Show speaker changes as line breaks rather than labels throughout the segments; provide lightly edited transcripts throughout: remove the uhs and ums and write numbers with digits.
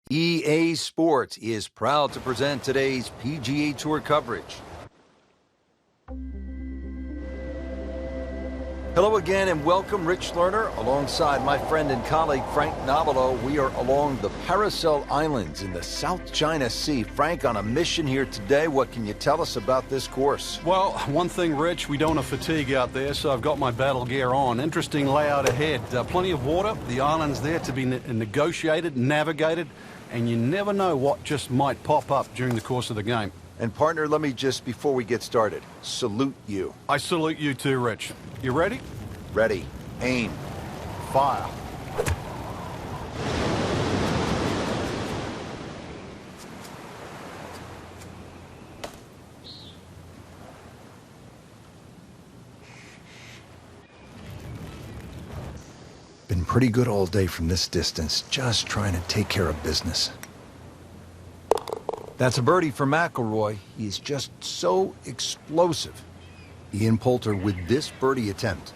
EA Sports is proud to present today's PGA Tour coverage. Hello again and welcome, Rich Lerner, alongside my friend and colleague Frank Nobilo. We are along the Paracel Islands in the South China Sea. Frank, on a mission here today. What can you tell us about this course?
Well, one thing, Rich, we don't want to fatigue out there, so I've got my battle gear on. Interesting layout ahead. Plenty of water. The island's there to be negotiated, navigated, and you never know what just might pop up during the course of the game.
And partner, let me just, before we get started, salute you.
I salute you too, Rich. You ready?
Ready. Aim.
Fire.
Been pretty good all day from this distance, just trying to take care of business. That's a birdie for McIlroy. He's just so explosive. Ian Poulter with this birdie attempt.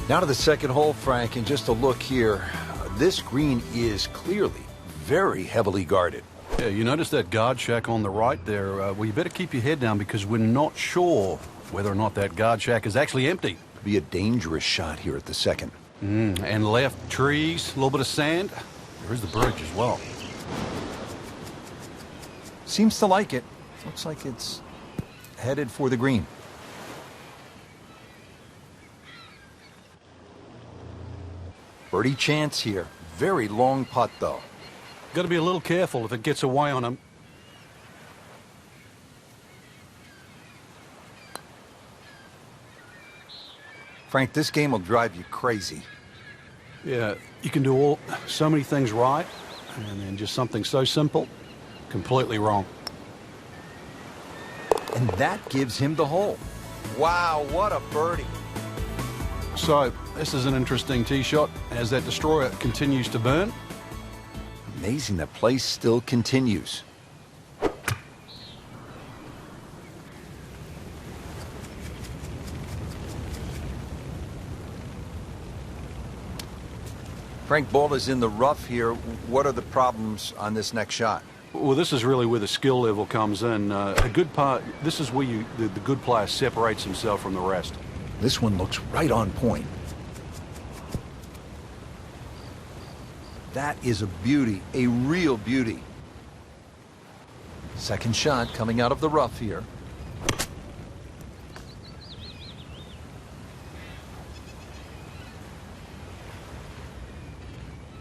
Now to the second hole, Frank, and just a look here. This green is clearly very heavily guarded.
Yeah, you notice that guard shack on the right there? Well, you better keep your head down because we're not sure whether or not that guard shack is actually empty.
Could be a dangerous shot here at the second.
And left, trees, a little bit of sand. There's the bridge as well.
Seems to like it. Looks like it's headed for the green. Birdie chance here. Very long putt, though.
Got to be a little careful if it gets away on him.
Frank, this game will drive you crazy.
Yeah, you can do so many things right, and then just something so simple, completely wrong.
And that gives him the hole. Wow, what a birdie.
So, this is an interesting tee shot as that destroyer continues to burn.
Amazing that play still continues. Frank, ball is in the rough here. What are the problems on this next shot?
Well, this is really where the skill level comes in. A good part. This is where the good player separates himself from the rest.
This one looks right on point. That is a beauty, a real beauty. Second shot coming out of the rough here.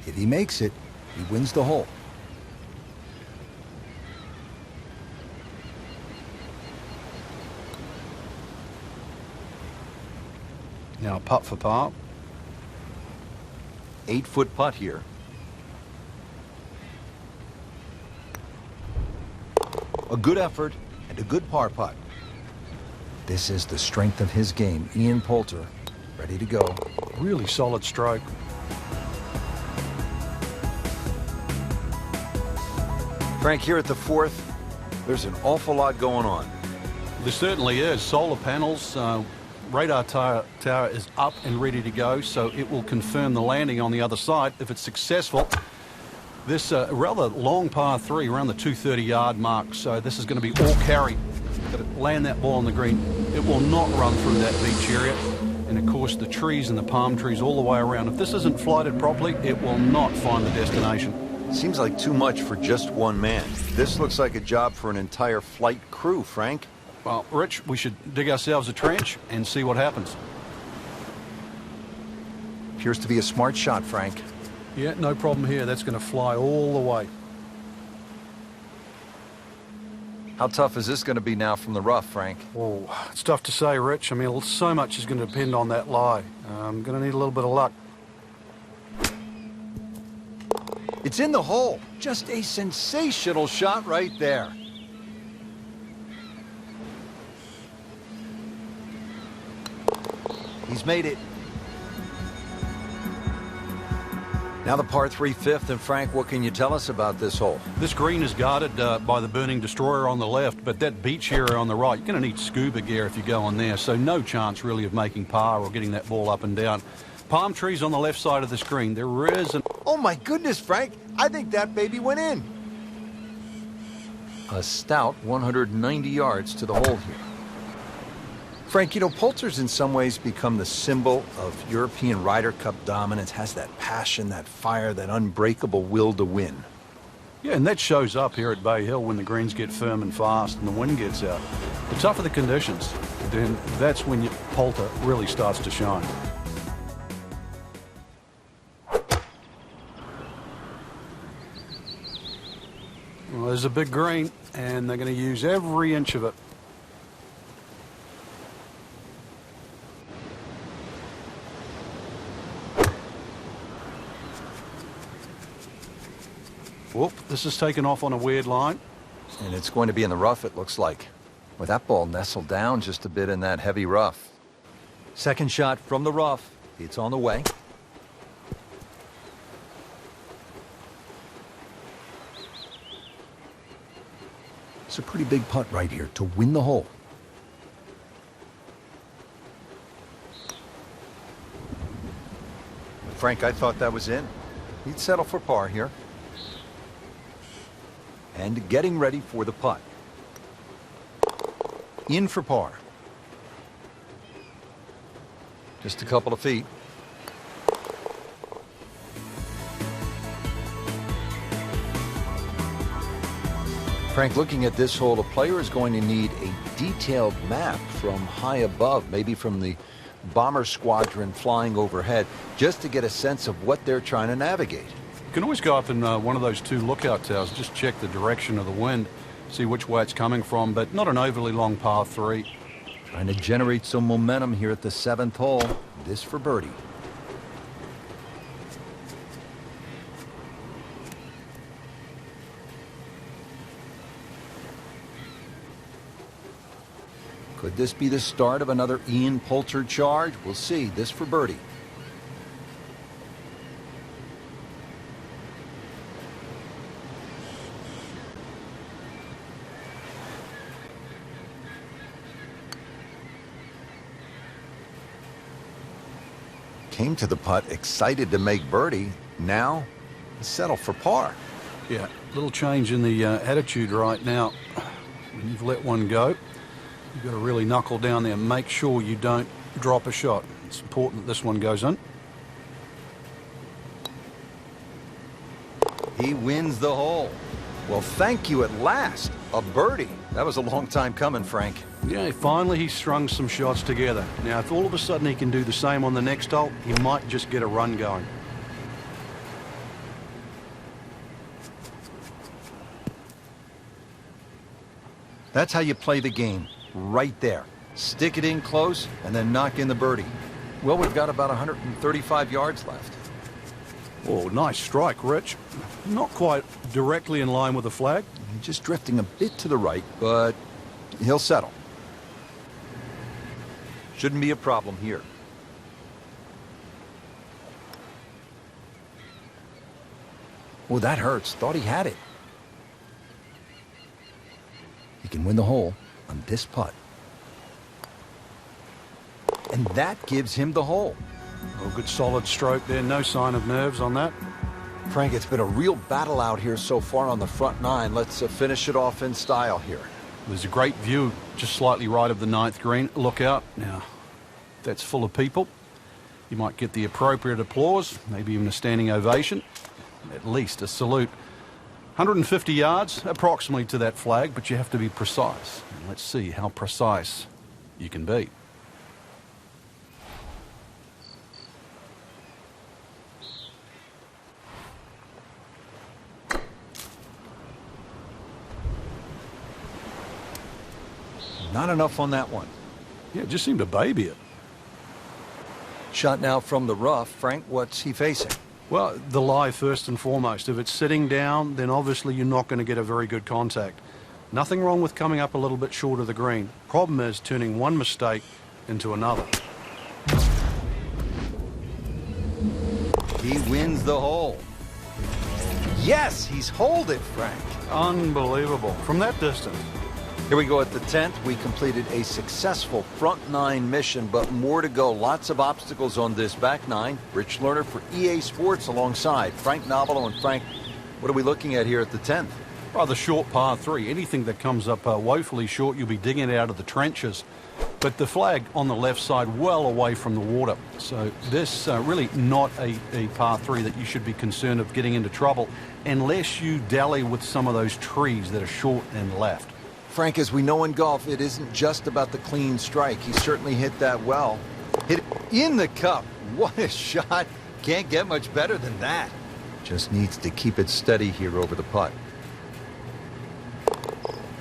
If he makes it, he wins the hole.
Now, putt for par.
8-foot putt here. A good effort and a good par putt. This is the strength of his game. Ian Poulter, ready to go.
Really solid stroke.
Frank, here at the fourth, there's an awful lot going on.
There certainly is. Solar panels, radar tower is up and ready to go, so it will confirm the landing on the other side. If it's successful, this rather long par 3 around the 230-yard mark, so this is going to be all carry. Got to land that ball on the green. It will not run through that beach area. And, of course, the trees and the palm trees all the way around. If this isn't flighted properly, it will not find the destination.
Seems like too much for just one man. This looks like a job for an entire flight crew, Frank.
Well, Rich, we should dig ourselves a trench and see what happens.
Appears to be a smart shot, Frank.
Yeah, no problem here. That's going to fly all the way.
How tough is this going to be now from the rough, Frank?
Oh, it's tough to say, Rich. I mean, so much is going to depend on that lie. I'm going to need a little bit of luck.
It's in the hole. Just a sensational shot right there. He's made it. Now the par 3 fifth, and Frank, what can you tell us about this hole?
This green is guarded by the Burning Destroyer on the left, but that beach area on the right, you're going to need scuba gear if you go on there, so no chance really of making par or getting that ball up and down. Palm trees on the left side of the screen. There is an...
Oh my goodness, Frank, I think that baby went in. A stout 190 yards to the hole here. Frank, you know, Poulter's in some ways become the symbol of European Ryder Cup dominance, has that passion, that fire, that unbreakable will to win.
Yeah, and that shows up here at Bay Hill when the greens get firm and fast and the wind gets out. The tougher the conditions, then that's when Poulter really starts to shine. Well, there's a big green, and they're going to use every inch of it. Whoop, this is taken off on a weird line.
And it's going to be in the rough, it looks like. With that ball nestled down just a bit in that heavy rough. Second shot from the rough. It's on the way. It's a pretty big putt right here to win the hole. Frank, I thought that was in. He'd settle for par here. And getting ready for the putt. In for par. Just a couple of feet. Frank, looking at this hole, a player is going to need a detailed map from high above, maybe from the bomber squadron flying overhead, just to get a sense of what they're trying to navigate.
You can always go up in one of those two lookout towers, just check the direction of the wind, see which way it's coming from, but not an overly long par 3.
Trying to generate some momentum here at the 7th hole. This for birdie. Could this be the start of another Ian Poulter charge? We'll see. This for birdie. Came to the putt, excited to make birdie. Now, settle for par.
Yeah, little change in the attitude right now. When you've let one go, you've got to really knuckle down there and make sure you don't drop a shot. It's important that this one goes in.
He wins the hole. Well, thank you at last. A birdie. That was a long time coming, Frank.
Yeah, finally he strung some shots together. Now, if all of a sudden he can do the same on the next hole, he might just get a run going.
That's how you play the game. Right there. Stick it in close and then knock in the birdie. Well, we've got about 135 yards left.
Oh, nice strike, Rich. Not quite directly in line with the flag.
Just drifting a bit to the right, but he'll settle. Shouldn't be a problem here. Oh, that hurts. Thought he had it. He can win the hole on this putt. And that gives him the hole.
Oh, good solid stroke there. No sign of nerves on that.
Frank, it's been a real battle out here so far on the front nine. Let's finish it off in style here.
There's a great view just slightly right of the 9th green. Look out. Now, that's full of people. You might get the appropriate applause, maybe even a standing ovation, at least a salute. 150 yards approximately to that flag, but you have to be precise. And let's see how precise you can be.
Not enough on that one.
Yeah, it just seemed to baby it.
Shot now from the rough. Frank, what's he facing?
Well, the lie first and foremost. If it's sitting down, then obviously you're not going to get a very good contact. Nothing wrong with coming up a little bit short of the green. Problem is turning one mistake into another.
He wins the hole. Yes, he's holed it, Frank.
Unbelievable. From that distance.
Here we go at the 10th. We completed a successful front nine mission, but more to go. Lots of obstacles on this back nine. Rich Lerner for EA Sports alongside Frank Nobilo. And Frank, what are we looking at here at the 10th?
Rather short par 3. Anything that comes up woefully short, you'll be digging it out of the trenches. But the flag on the left side well away from the water. So this really not a par 3 that you should be concerned of getting into trouble unless you dally with some of those trees that are short and left.
Frank, as we know in golf, it isn't just about the clean strike. He certainly hit that well. Hit it in the cup. What a shot. Can't get much better than that. Just needs to keep it steady here over the putt.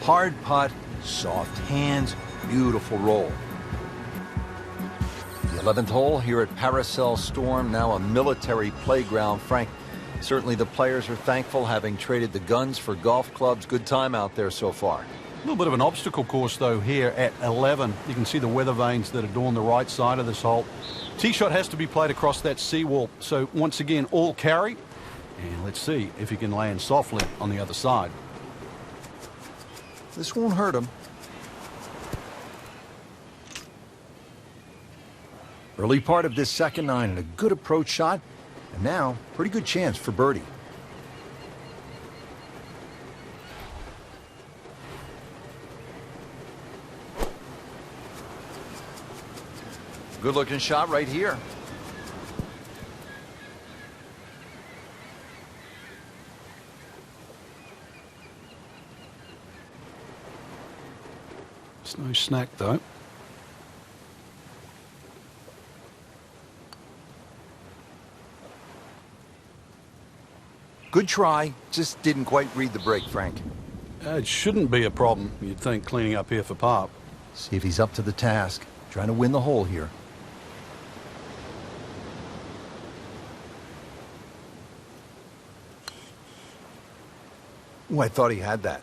Hard putt, soft hands, beautiful roll. The 11th hole here at Paracel Storm, now a military playground. Frank, certainly the players are thankful, having traded the guns for golf clubs. Good time out there so far.
A little bit of an obstacle course, though, here at 11. You can see the weather vanes that adorn the right side of this hole. Tee shot has to be played across that seawall. So, once again, all carry. And let's see if he can land softly on the other side.
This won't hurt him. Early part of this second nine and a good approach shot. And now, pretty good chance for birdie. Good looking shot right here.
It's no snack, though.
Good try, just didn't quite read the break, Frank.
It shouldn't be a problem, you'd think, cleaning up here for par.
See if he's up to the task. Trying to win the hole here. Oh, I thought he had that.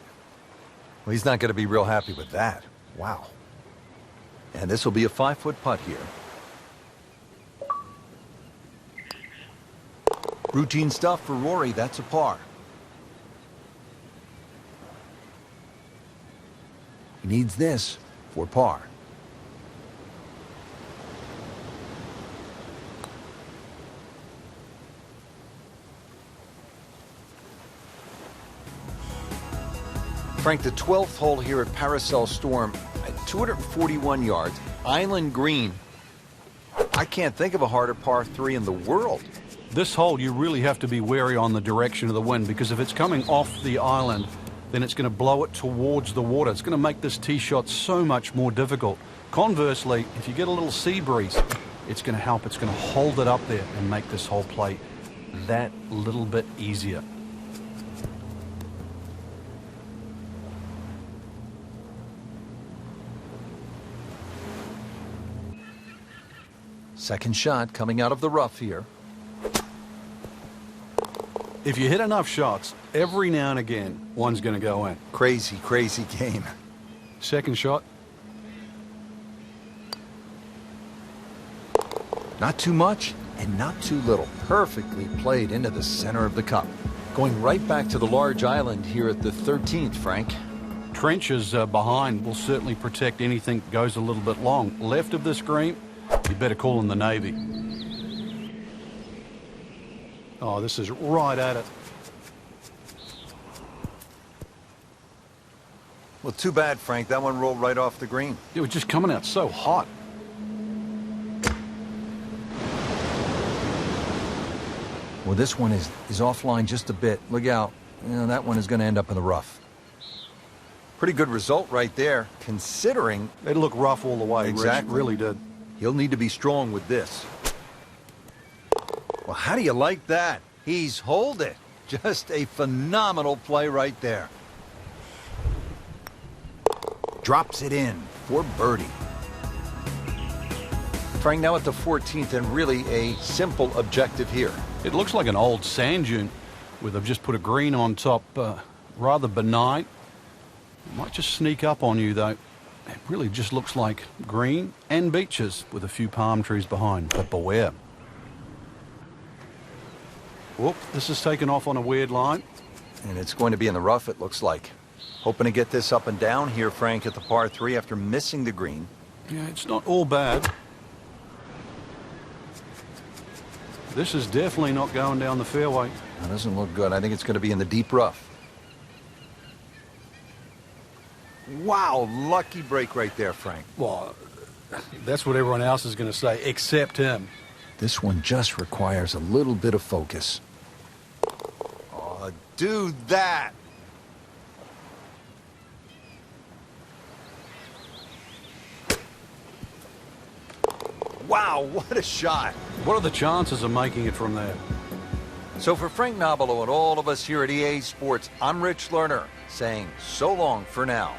Well, he's not going to be real happy with that. Wow. And this will be a 5-foot putt here. Routine stuff for Rory. That's a par. He needs this for par. Frank, the 12th hole here at Paracel Storm at 241 yards, island green. I can't think of a harder par 3 in the world.
This hole, you really have to be wary on the direction of the wind, because if it's coming off the island, then it's going to blow it towards the water. It's going to make this tee shot so much more difficult. Conversely, if you get a little sea breeze, it's going to help. It's going to hold it up there and make this whole play that little bit easier.
Second shot coming out of the rough here.
If you hit enough shots, every now and again, one's going to go in.
Crazy, crazy game.
Second shot.
Not too much and not too little. Perfectly played into the center of the cup. Going right back to the large island here at the 13th, Frank.
Trenches behind will certainly protect anything that goes a little bit long. Left of this green, you better call in the Navy. Oh, this is right at it.
Well, too bad, Frank. That one rolled right off the green.
It was just coming out so hot.
Well, this one is offline just a bit. Look out. You know, that one is going to end up in the rough. Pretty good result right there, considering...
It looked rough all the way.
Exactly.
Rich, really did.
He'll need to be strong with this. Well, how do you like that? He's holed it. Just a phenomenal play right there. Drops it in for birdie. Frank, now at the 14th, and really a simple objective here.
It looks like an old sand dune where they've just put a green on top. Rather benign. It might just sneak up on you, though. It really just looks like green and beaches with a few palm trees behind, but beware. Whoop, this is taken off on a weird line.
And it's going to be in the rough, it looks like. Hoping to get this up and down here, Frank, at the par 3 after missing the green.
Yeah, it's not all bad. This is definitely not going down the fairway.
That doesn't look good. I think it's going to be in the deep rough. Wow, lucky break right there, Frank.
Well, that's what everyone else is going to say, except him.
This one just requires a little bit of focus. Oh, do that! Wow, what a shot!
What are the chances of making it from there?
So for Frank Nobilo and all of us here at EA Sports, I'm Rich Lerner, saying so long for now.